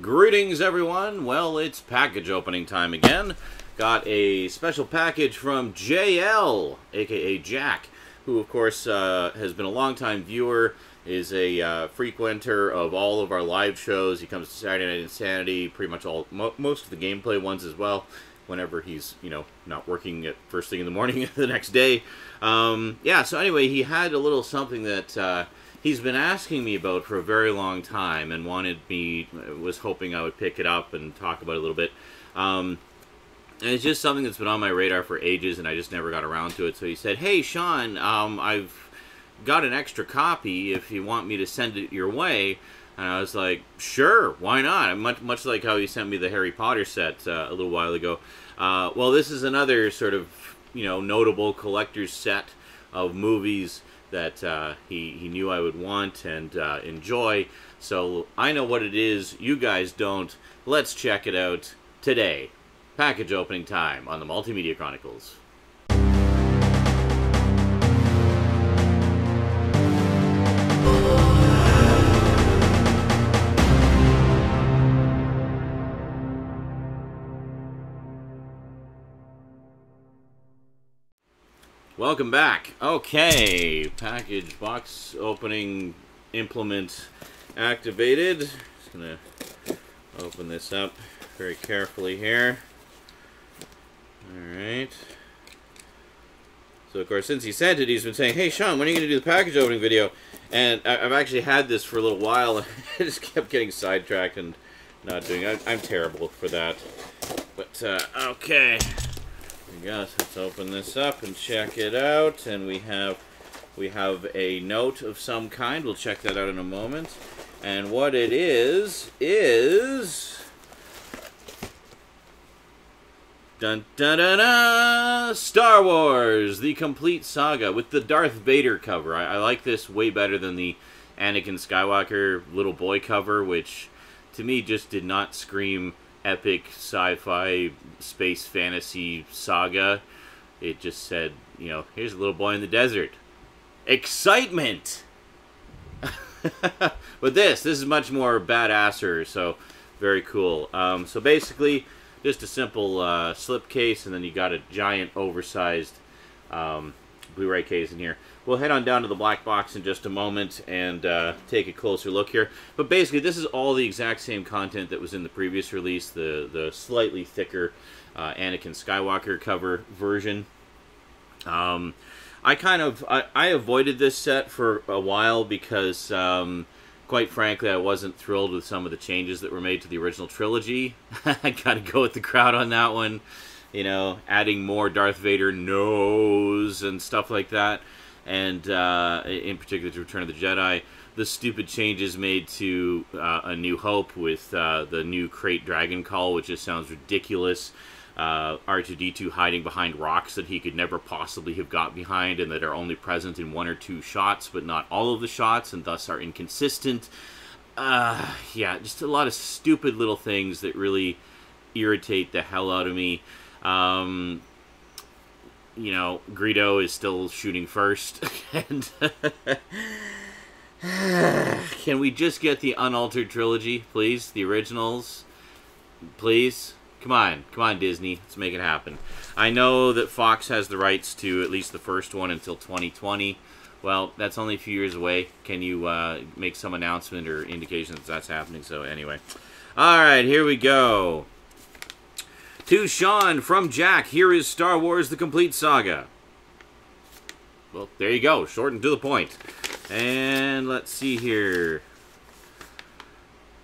Greetings, everyone. Well, it's package opening time again. Got a special package from JL, aka Jack, who, of course, has been a longtime viewer, is a frequenter of all of our live shows. He comes to Saturday Night Insanity, pretty much most of the gameplay ones as well, whenever he's, not working at first thing in the morning the next day. Yeah, so anyway, he had a little something that he's been asking me about for a very long time and was hoping I would pick it up and talk about it a little bit. And it's just something that's been on my radar for ages, and I just never got around to it. So he said, "Hey, Sean, I've got an extra copy if you want me to send it your way." And I was like, "Sure, why not?" Much like how he sent me the Harry Potter set a little while ago. Well, this is another sort of, notable collector's set of movies that he knew I would want and enjoy. So I know what it is. You guys don't. Let's check it out today. Package opening time on the Multimedia Chronicles. Welcome back. Okay, package box opening implement activated. Just gonna open this up very carefully here. Alright. So of course, since he sent it, he's been saying, "Hey Sean, when are you gonna do the package opening video?" And I've actually had this for a little while, and I just kept getting sidetracked and not doing it. I'm terrible for that. But okay. Yes, let's open this up and check it out. And we have a note of some kind. We'll check that out in a moment. And what it is dun dun dun dun, Star Wars: The Complete Saga with the Darth Vader cover. I like this way better than the Anakin Skywalker little boy cover, which to me just did not scream epic sci-fi space fantasy saga. It just said, here's a little boy in the desert. Excitement! But this is much more badasser, so very cool. So basically, just a simple slipcase, and then you got a giant oversized Blu-ray case in here. We'll head on down to the black box in just a moment and take a closer look here. But basically, this is all the exact same content that was in the previous release, the slightly thicker Anakin Skywalker cover version. I avoided this set for a while because, quite frankly, I wasn't thrilled with some of the changes that were made to the original trilogy. I gotta go with the crowd on that one. Adding more Darth Vader nose and stuff like that. And in particular to Return of the Jedi, the stupid changes made to A New Hope with the new Krayt Dragon Call, which just sounds ridiculous. R2-D2 hiding behind rocks that he could never possibly have got behind and that are only present in one or two shots, but not all of the shots, and thus are inconsistent. Yeah, just a lot of stupid little things that really irritate the hell out of me. Greedo is still shooting first. And can we just get the unaltered trilogy, please? The originals? Please? Come on, Disney. Let's make it happen. I know that Fox has the rights to at least the first one until 2020. Well, that's only a few years away. Can you make some announcement or indication that that's happening? So anyway. Alright, here we go. To Sean from Jack, here is Star Wars: The Complete Saga. Well, there you go. Short and to the point. And let's see here.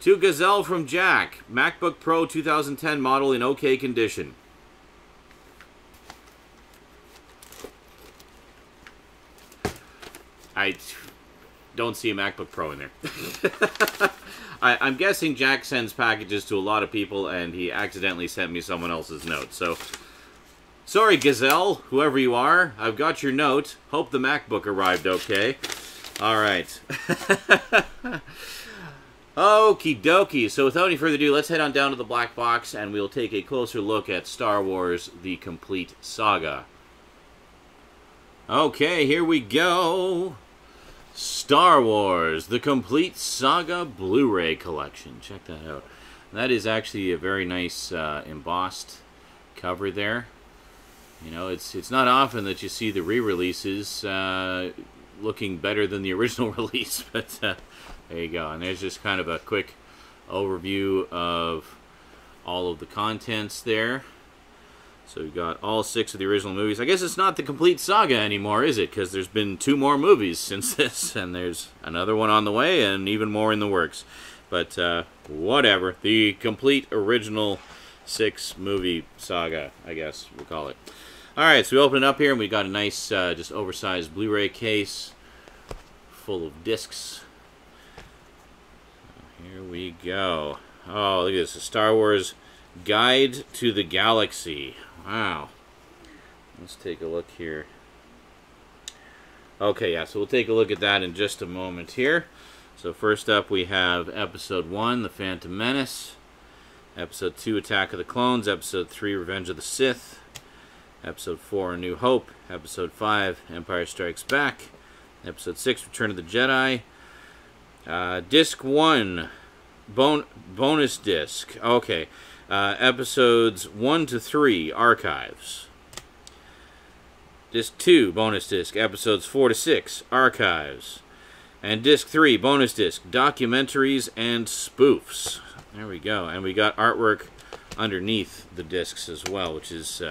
To Gazelle from Jack, MacBook Pro 2010 model in okay condition. I don't see a MacBook Pro in there. I'm guessing Jack sends packages to a lot of people, and he accidentally sent me someone else's note. So, sorry, Gazelle, whoever you are. I've got your note. Hope the MacBook arrived okay. All right. Okie dokie. So, without any further ado, let's head on down to the black box, and we'll take a closer look at Star Wars: The Complete Saga. Okay, here we go. Star Wars, the Complete Saga Blu-ray Collection. Check that out. That is actually a very nice embossed cover there. You know, it's not often that you see the re-releases looking better than the original release, but there you go. And there's just kind of a quick overview of all of the contents there. So we've got all 6 of the original movies. I guess it's not the Complete Saga anymore, is it? Because there's been 2 more movies since this, and there's another one on the way, and even more in the works. But whatever. The complete original 6-movie saga, I guess we'll call it. Alright, so we open it up here, and we got a nice, just oversized Blu-ray case full of discs. Here we go. Oh, look at this. A Star Wars Guide to the Galaxy. Wow. Let's take a look here. Okay, yeah, so we'll take a look at that in just a moment here. So first up we have Episode 1, The Phantom Menace. Episode 2, Attack of the Clones. Episode 3, Revenge of the Sith. Episode 4, A New Hope. Episode 5, Empire Strikes Back. Episode 6, Return of the Jedi. Disc 1, bonus disc. Okay. Episodes 1 to 3, Archives. Disc 2, bonus disc. Episodes 4 to 6, Archives. And Disc 3, bonus disc, Documentaries and Spoofs. There we go. And we got artwork underneath the discs as well, which is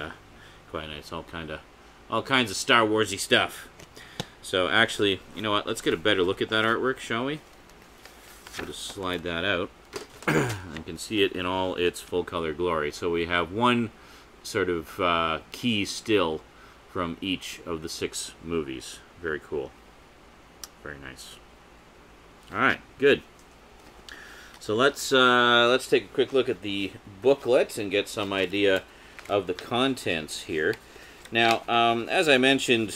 quite nice. All kinds of Star Warsy stuff. So actually, you know what? Let's get a better look at that artwork, shall we? We'll just slide that out. You can see it in all its full color glory. So we have one sort of key still from each of the 6 movies. Very cool. Very nice. All right, good. So let's take a quick look at the booklet and get some idea of the contents here. Now, as I mentioned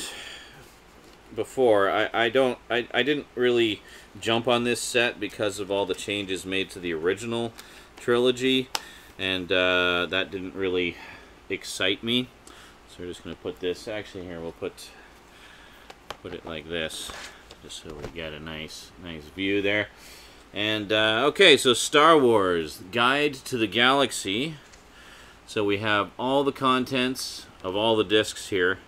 before, I didn't really jump on this set because of all the changes made to the original trilogy, and that didn't really excite me. So we're just going to put this, actually here, we'll put it like this, just so we get a nice view there. And okay, so Star Wars Guide to the Galaxy. So we have all the contents of all the discs here.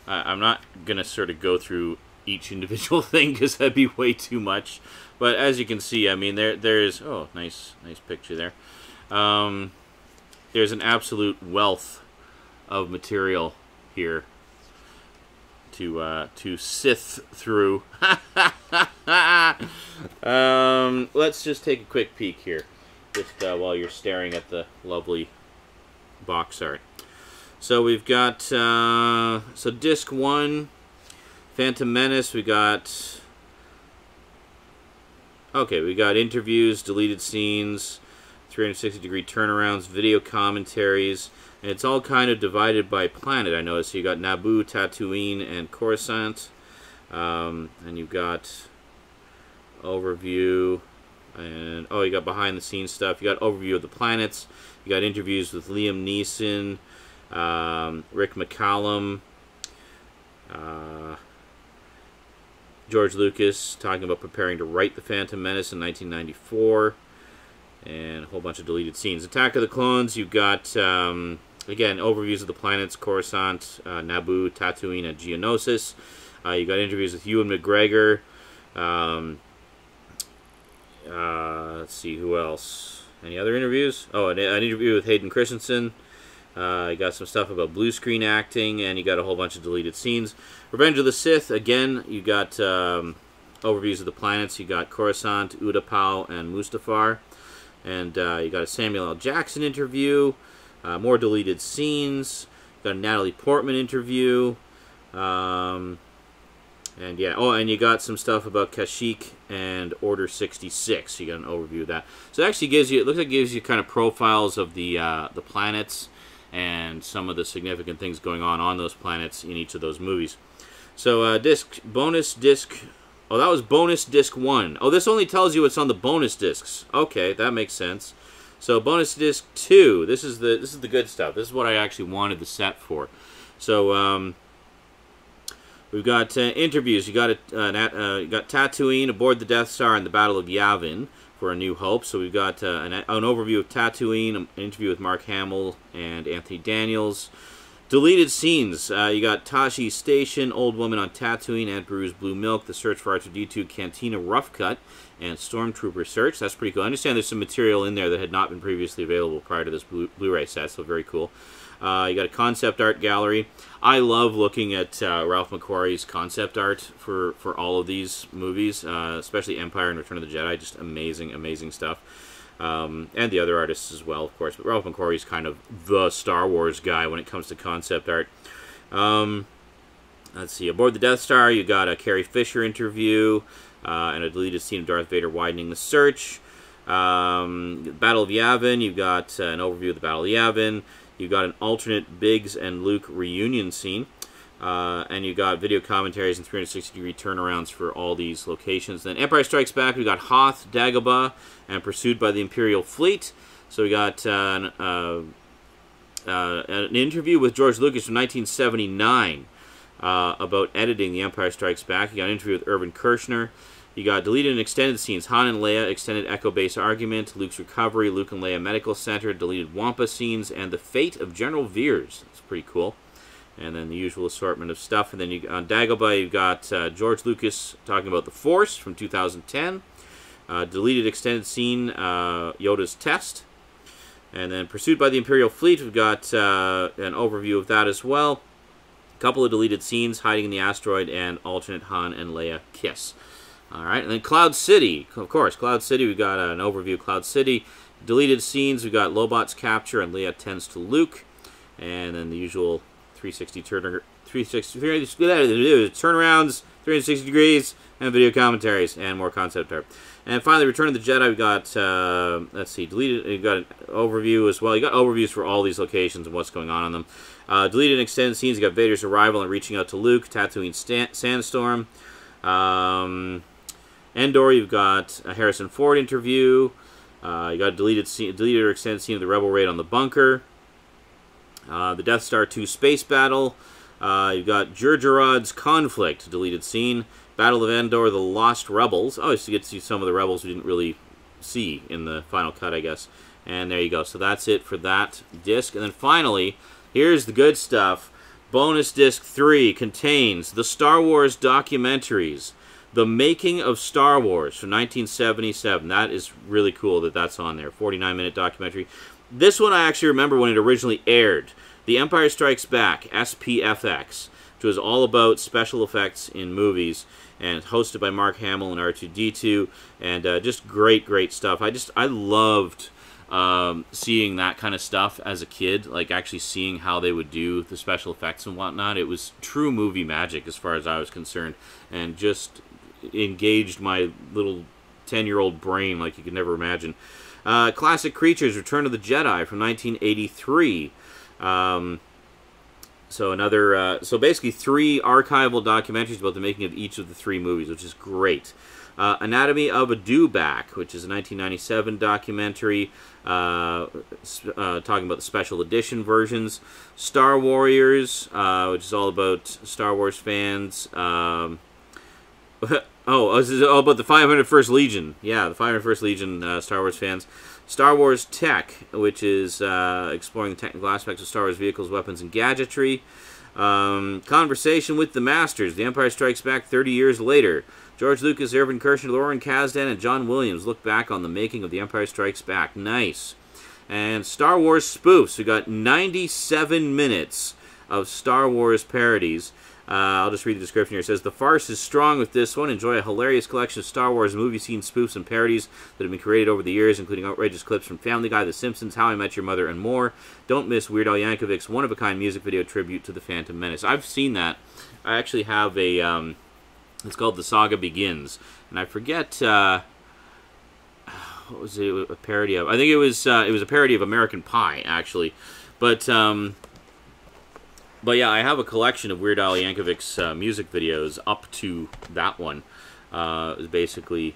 I'm not going to sort of go through each individual thing because that'd be way too much. But as you can see, I mean, there's... Oh, nice picture there. There's an absolute wealth of material here to sift through. Let's just take a quick peek here, just while you're staring at the lovely box art. So we've got so Disc 1, Phantom Menace. We got we got interviews, deleted scenes, 360-degree turnarounds, video commentaries, and it's all kind of divided by planet. I noticed. So you got Naboo, Tatooine, and Coruscant, and you've got overview, and you got behind-the-scenes stuff. You got overview of the planets. You got interviews with Liam Neeson, Rick McCallum, George Lucas talking about preparing to write The Phantom Menace in 1994, and a whole bunch of deleted scenes. Attack of the Clones, you've got, again, overviews of the planets, Coruscant, Naboo, Tatooine, and Geonosis. You got interviews with Ewan McGregor. Let's see, who else? Any other interviews? Oh, an interview with Hayden Christensen. You got some stuff about blue screen acting, and you got a whole bunch of deleted scenes. Revenge of the Sith, again, you got overviews of the planets. You got Coruscant, Utapau, and Mustafar. And you got a Samuel L. Jackson interview, more deleted scenes. You got a Natalie Portman interview. And yeah, and you got some stuff about Kashyyyk and Order 66. You got an overview of that. So it actually gives you, it looks like it gives you kind of profiles of the planets and some of the significant things going on those planets in each of those movies. So bonus disc. Oh, that was bonus disc 1. Oh, this only tells you what's on the bonus discs. Okay, that makes sense. So bonus disc 2. This is the good stuff. This is what I actually wanted the set for. So We've got interviews. You got you got Tatooine aboard the Death Star in the Battle of Yavin for A New Hope. So we've got an overview of Tatooine, an interview with Mark Hamill and Anthony Daniels. Deleted scenes. You got Tashi Station, Old Woman on Tatooine, Aunt Beru's Blue Milk, The Search for R2-D2, Cantina Rough Cut, and Stormtrooper Search. That's pretty cool. I understand there's some material in there that had not been previously available prior to this Blu-ray set, so very cool. You got a concept art gallery. I love looking at Ralph McQuarrie's concept art for all of these movies, especially Empire and Return of the Jedi. Just amazing, amazing stuff. And the other artists as well, of course. But Ralph McQuarrie's kind of the Star Wars guy when it comes to concept art. Let's see. Aboard the Death Star, you got a Carrie Fisher interview and a deleted scene of Darth Vader widening the search. Battle of Yavin, you've got an overview of the Battle of Yavin. You've got an alternate Biggs and Luke reunion scene. And you got video commentaries and 360-degree turnarounds for all these locations. Then Empire Strikes Back, we got Hoth, Dagobah, and Pursued by the Imperial Fleet. So we got an interview with George Lucas from 1979 about editing The Empire Strikes Back. You got an interview with Irvin Kershner. You got deleted and extended scenes. Han and Leia, extended Echo Base argument, Luke's recovery, Luke and Leia medical center, deleted Wampa scenes, and the fate of General Veers. That's pretty cool. And then the usual assortment of stuff. And then on Dagobah, you've got George Lucas talking about The Force from 2010. Deleted extended scene, Yoda's test. And then Pursued by the Imperial Fleet, we've got an overview of that as well. A couple of deleted scenes, Hiding in the Asteroid, and alternate Han and Leia kiss. All right, and then Cloud City, of course. Cloud City, we've got an overview of Cloud City. Deleted scenes, we've got Lobot's capture and Leia tends to Luke. And then the usual 360 turnarounds, 360 degrees, and video commentaries, and more concept art. And finally, Return of the Jedi, we've got, let's see, deleted, you've got an overview as well. You got overviews for all these locations and what's going on them. Deleted and extended scenes, you got Vader's arrival and reaching out to Luke, Tatooine Sandstorm. Endor, you've got a Harrison Ford interview. You got a deleted or extended scene of the Rebel raid on the bunker. The Death Star 2 space battle. You've got Jerjerod's conflict, deleted scene. Battle of Endor, the Lost Rebels. Oh, so you get to see some of the rebels we didn't really see in the final cut, I guess. And there you go. So that's it for that disc. And then finally, here's the good stuff. Bonus disc 3 contains the Star Wars documentaries. The Making of Star Wars from 1977. That is really cool that that's on there. 49-minute documentary. This one I actually remember when it originally aired. The Empire Strikes Back, SPFX, which was all about special effects in movies, and hosted by Mark Hamill and R2-D2, and just great, great stuff. I loved seeing that kind of stuff as a kid, like actually seeing how they would do the special effects and whatnot. It was true movie magic as far as I was concerned, and just engaged my little 10-year-old brain like you could never imagine. Classic Creatures, Return of the Jedi from 1983. So basically 3 archival documentaries about the making of each of the 3 movies, which is great. Anatomy of a Dewback, which is a 1997 documentary talking about the special edition versions. Star Warriors, which is all about Star Wars fans. This is all about the 501st Legion. Yeah, the 501st Legion Star Wars fans. Star Wars Tech, which is exploring the technical aspects of Star Wars vehicles, weapons, and gadgetry. Conversation with the Masters. The Empire Strikes Back 30 years later. George Lucas, Irvin Kershner, Lauren Kasdan, and John Williams look back on the making of The Empire Strikes Back. Nice. And Star Wars spoofs. We got 97 minutes of Star Wars parodies. I'll just read the description here. It says, the farce is strong with this one. Enjoy a hilarious collection of Star Wars movie scene spoofs and parodies that have been created over the years, including outrageous clips from Family Guy, The Simpsons, How I Met Your Mother, and more. Don't miss Weird Al Yankovic's one-of-a-kind music video tribute to The Phantom Menace. I've seen that. I actually have a, it's called The Saga Begins. And I forget, what was it, a parody of? I think it was a parody of American Pie, actually. But yeah, I have a collection of Weird Al Yankovic's music videos up to that one. Basically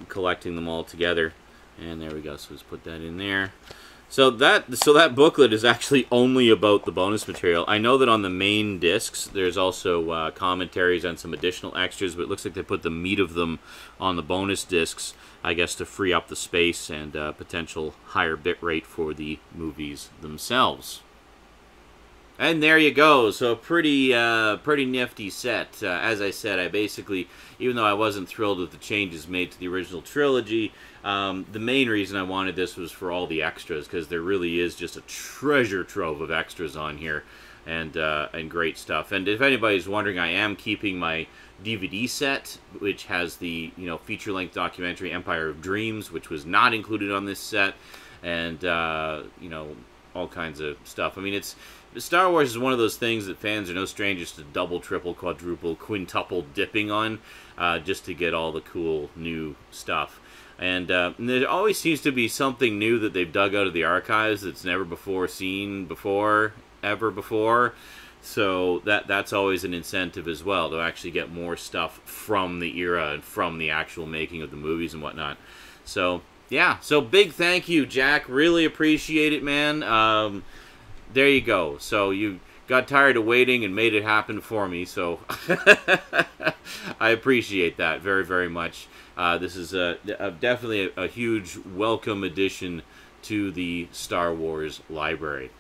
collecting them all together. And there we go, so let's put that in there. So that booklet is actually only about the bonus material. I know that on the main discs there's also commentaries and some additional extras, but it looks like they put the meat of them on the bonus discs, I guess, to free up the space and potential higher bit rate for the movies themselves. And there you go. So a pretty nifty set. As I said, I basically, even though I wasn't thrilled with the changes made to the original trilogy, the main reason I wanted this was for all the extras, because there really is just a treasure trove of extras on here, and great stuff. And if anybody's wondering, I am keeping my DVD set, which has the feature-length documentary Empire of Dreams, which was not included on this set, and all kinds of stuff. I mean, Star Wars is one of those things that fans are no strangers to double, triple, quadruple, quintuple dipping on, just to get all the cool new stuff. And there always seems to be something new that they've dug out of the archives that's never before seen ever before. So that's always an incentive as well, to actually get more stuff from the era and from the actual making of the movies and whatnot. So yeah, so big thank you, Jack. Really appreciate it, man. There you go. So you got tired of waiting and made it happen for me, so I appreciate that very, very much. This is definitely a huge welcome addition to the Star Wars library.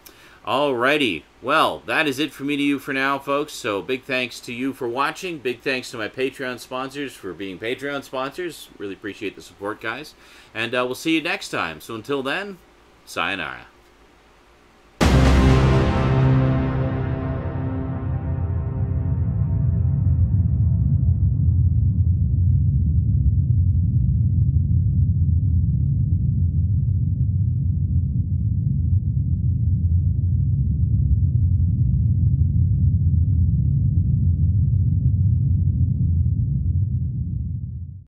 Alrighty, well, that is it from me to you for now, folks. So big thanks to you for watching. Big thanks to my Patreon sponsors for being Patreon sponsors. Really appreciate the support, guys. And we'll see you next time. So until then, sayonara.